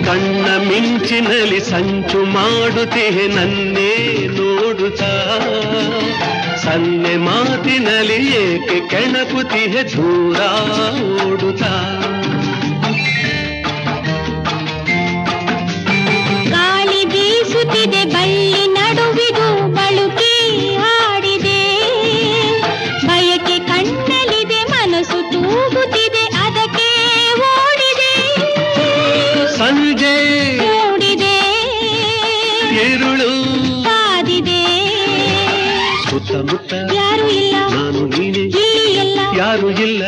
ಕಣ್ಣ ಮಿಂಚಿನಲ್ಲಿ ಸಂಚು ಮಾಡುತ್ತಿಹೆ ನನ್ನೇ ನೋಡುತ್ತಾ ಸನ್ನೆ ಮಾತಿನಲ್ಲಿ ಏಕೆ ಕೆಣಕುತ್ತಿಹೆ ದೂರ ಓಡುತ್ತಾ ಗಾಳಿ ಬೀಸುತ್ತಿದೆ ಬಳ್ಳಿ ನಡುವಿದು ಬಳುಕಿ ಹಾಡಿದೆ ಬಯಕೆ ಕಣ್ಣಲ್ಲಿದೆ ಮನಸ್ಸು ತೂಗುತ್ತಿದೆ ಅದಕ್ಕೆ ಓಡಿದೆ ಸಂಜೆ ಓಡಿದೆ ഇരുಳು ಕಾದಿದೆ ಸುತ್ತಮುತ್ತ ಯಾರು ಇಲ್ಲ ನಾನು ನೀನೆ ಇಲ್ಲಿ ಎಲ್ಲ ಯಾರು ಇಲ್ಲ